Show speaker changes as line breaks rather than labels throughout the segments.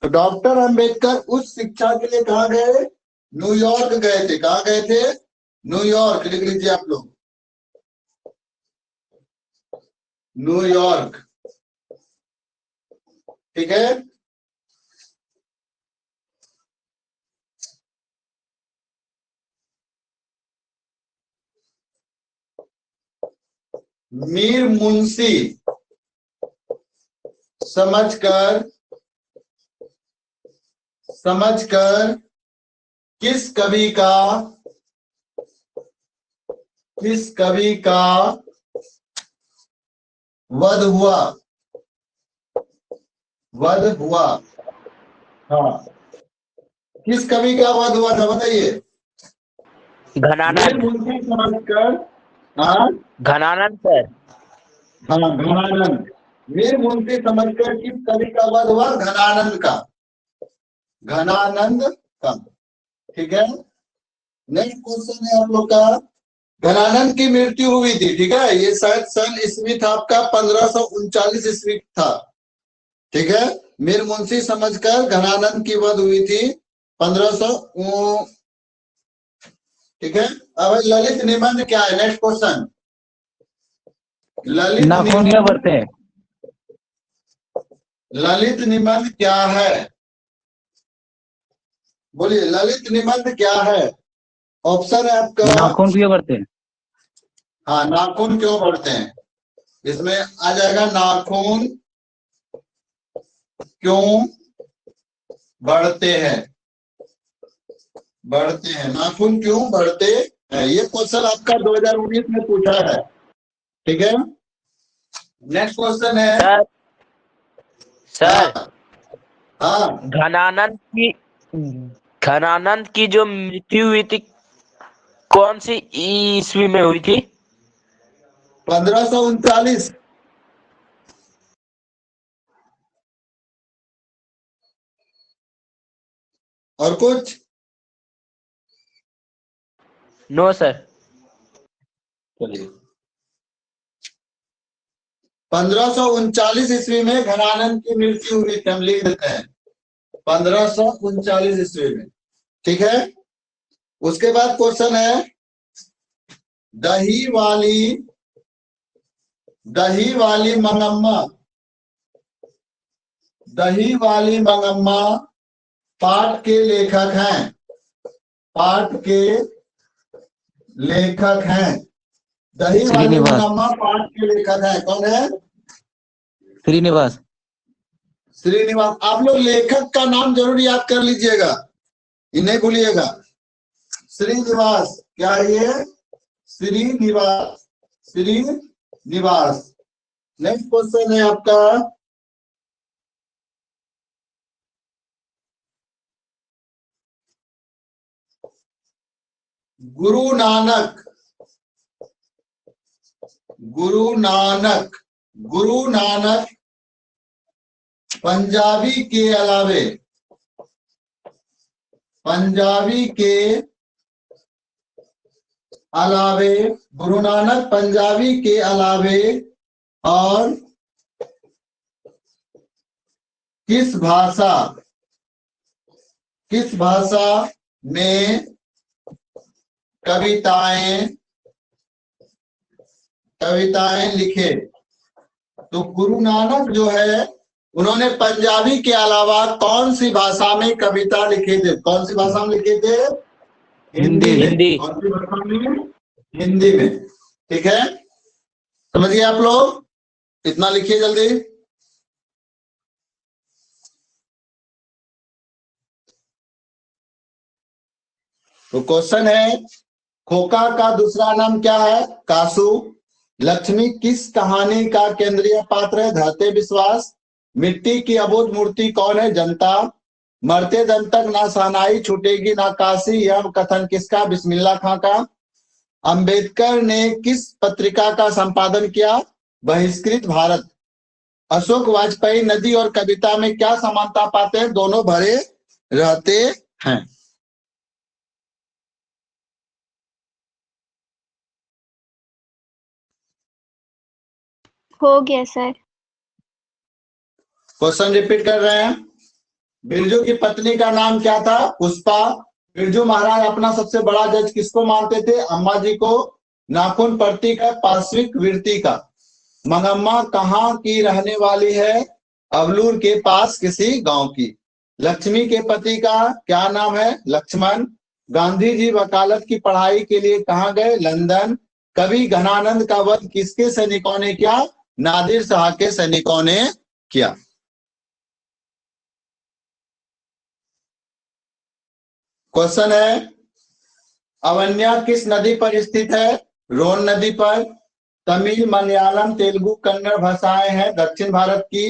Doctor Ambedkar उच्च शिक्षा के लिए कहाँ गए? न्यूयॉर्क गए थे। कहाँ गए थे? न्यूयॉर्क। लिख लीजिए आप लोग, न्यूयॉर्क। ठीक है। मीर मुंशी समझकर किस कवि का वध हुआ? हाँ, किस कवि का वध हुआ था बताइए? मीर
घनानंद।
मुंशी समझकर। हाँ
घनानंद सर।
हाँ, घनानंद। मीर मुंशी समझकर किस कवि का वध हुआ? घनानंद का। ठीक है। नेक्स्ट क्वेश्चन है आप लोग का, घनानंद की मृत्यु हुई थी, ठीक है, ये शायद सन ईस्वी था आपका 1539 ईस्वी था। ठीक है। मीर मुंशी समझकर घनानंद की वध हुई थी 1500। ठीक है। अब ललित निबंध क्या है? नेक्स्ट क्वेश्चन, ललित निबंध क्या है? बोलिए, ललित निबंध क्या है? ऑप्शन है आपका,
नाखून क्यों बढ़ते हैं?
हाँ, नाखून क्यों बढ़ते हैं, इसमें आ जाएगा नाखून क्यों बढ़ते हैं, नाखून क्यों बढ़ते हैं। ये क्वेश्चन आपका 2019 में पूछा है। ठीक है। नेक्स्ट क्वेश्चन है
सर
हाँ,
घनानंद की जो मृत्यु हुई थी कौन सी ईस्वी में हुई थी?
1539। और कुछ?
No sir.
चलिए, 1539 ईस्वी में घनानंद की मृत्यु हुई थी, हम लिख देते हैं 1539 ईस्वी में। ठीक है। उसके बाद क्वेश्चन है, दही वाली मंगम्मा पाठ के लेखक हैं। दही वाली मंगम्मा पाठ के लेखक हैं, कौन है?
श्रीनिवास।
आप लोग लेखक का नाम जरूर याद कर लीजिएगा, इन्हें भूलिएगा। श्रीनिवास, क्या ये? श्रीनिवास। नेक्स्ट क्वेश्चन है आपका, गुरु नानक पंजाबी के अलावे गुरु नानक पंजाबी के अलावे और किस भाषा में कविताएं लिखे? तो गुरु नानक जो है उन्होंने पंजाबी के अलावा कौन सी भाषा में कविता लिखे थे? कौन सी भाषा में लिखे थे?
हिंदी।
कौन सी भाषा में? हिंदी में। ठीक है, समझिए आप लोग, इतना लिखिए जल्दी। तो क्वेश्चन है, खोका का दूसरा नाम क्या है? कासू। लक्ष्मी किस कहानी का केंद्रीय पात्र है? धरते विश्वास। मिट्टी की अबोध मूर्ति कौन है? जनता। मरते दम तक ना शहनाई छूटेगी ना काशी, यह कथन किसका? बिस्मिल्लाह खां का। अंबेडकर ने किस पत्रिका का संपादन किया? बहिष्कृत भारत। अशोक वाजपेयी नदी और कविता में क्या समानता पाते हैं? दोनों भरे रहते हैं।
हो गया सर।
क्वेश्चन रिपीट कर रहे हैं, बिरजू की पत्नी का नाम क्या था? पुष्पा। बिरजू महाराज अपना सबसे बड़ा जज किसको मानते थे? अम्मा जी को। नाखून प्रतीक है पार्श्विक वृत्ति का। मंगम्मा कहाँ की रहने वाली है? अवलूर के पास किसी गांव की। लक्ष्मी के पति का क्या नाम है? लक्ष्मण। गांधी जी वकालत की पढ़ाई के लिए कहाँ गए? लंदन। कवि घनानंद का वध किसके सैनिकों ने किया? नादिर शाह के सैनिकों ने किया। क्वेश्चन है, अवन्या किस नदी पर स्थित है? रोन नदी पर। तमिल, मलयालम, तेलुगु, कन्नड़ भाषाएं हैं दक्षिण भारत की।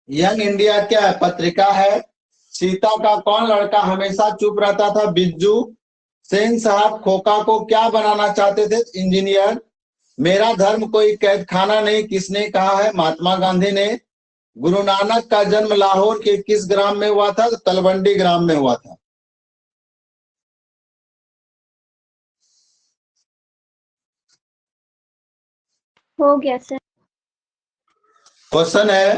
यंग इंडिया क्या है? पत्रिका है। सीता का कौन लड़का हमेशा चुप रहता था? बिज्जू। सेन साहब खोका को क्या बनाना चाहते थे? इंजीनियर। मेरा धर्म कोई कैद खाना नहीं किसने कहा है? महात्मा गांधी ने। गुरु नानक का जन्म लाहौर के किस ग्राम में हुआ था? तलवंडी ग्राम में हुआ था।
हो गया सर।
क्वेश्चन है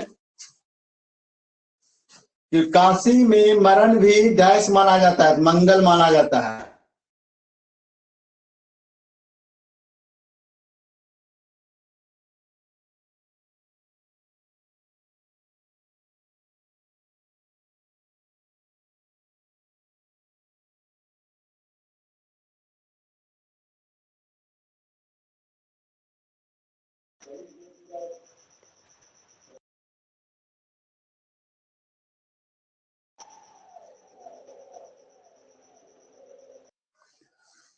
कि काशी में मरण भी गैस माना जाता है, मंगल माना जाता है।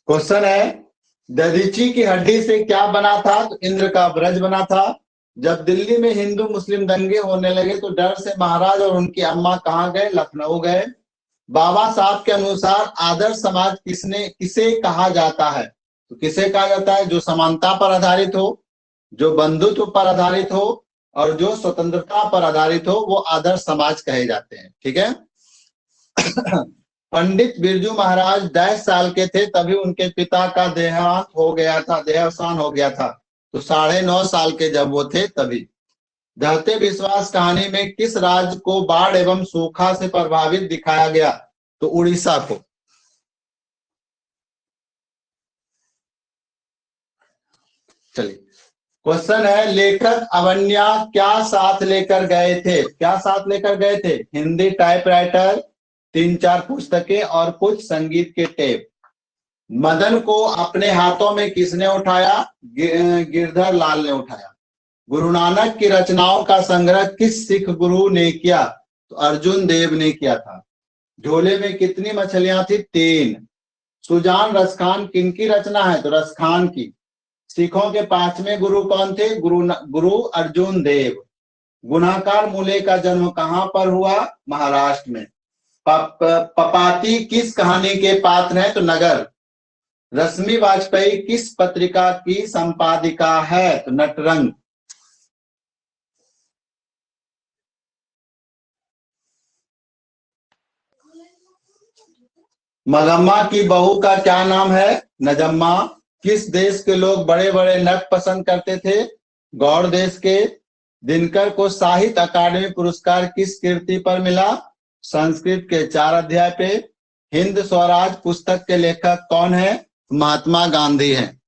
क्वेश्चन है, दधीची की हड्डी से क्या बना था? तो इंद्र का ब्रज बना था। जब दिल्ली में हिंदू मुस्लिम दंगे होने लगे तो डर से महाराज और उनकी अम्मा कहाँ गए? लखनऊ गए। बाबा साहब के अनुसार आदर्श समाज किसे कहा जाता है? तो किसे कहा जाता है? जो समानता पर आधारित हो, जो बंधुत्व पर आधारित हो और जो स्वतंत्रता पर आधारित हो, वो आदर्श समाज कहे जाते हैं। ठीक है। पंडित बिरजू महाराज 10 साल के थे तभी उनके पिता का देहांत हो गया था, देहावसान हो गया था। तो 9.5 साल के जब वो थे तभी। धरते विश्वास कहानी में किस राज्य को बाढ़ एवं सूखा से प्रभावित दिखाया गया? तो उड़ीसा को। चलिए, क्वेश्चन है, लेखक अवन्या क्या साथ लेकर गए थे? क्या साथ लेकर गए थे? हिंदी टाइपराइटर, 3-4 पुस्तकें और कुछ संगीत के टेप। मदन को अपने हाथों में किसने उठाया? गिरधर लाल ने उठाया। गुरु नानक की रचनाओं का संग्रह किस सिख गुरु ने किया? तो अर्जुन देव ने किया था। झोले में कितनी मछलियां थी? 3। सुजान रसखान किनकी रचना है? तो रसखान की। सिखों के 5वें गुरु कौन थे? गुरु अर्जुन देव। गुनाकार मूले का जन्म कहां पर हुआ? महाराष्ट्र में। पपाती किस कहानी के पात्र हैं? तो नगर। रश्मि वाजपेयी किस पत्रिका की संपादिका है? तो नटरंग। मंगम्मा की बहू का क्या नाम है? नजम्मा। किस देश के लोग बड़े बड़े नट पसंद करते थे? गौड़ देश के। दिनकर को साहित्य अकादमी पुरस्कार किस कृति पर मिला? संस्कृत के 4 अध्याय पे। हिंद स्वराज पुस्तक के लेखक कौन है? महात्मा गांधी हैं।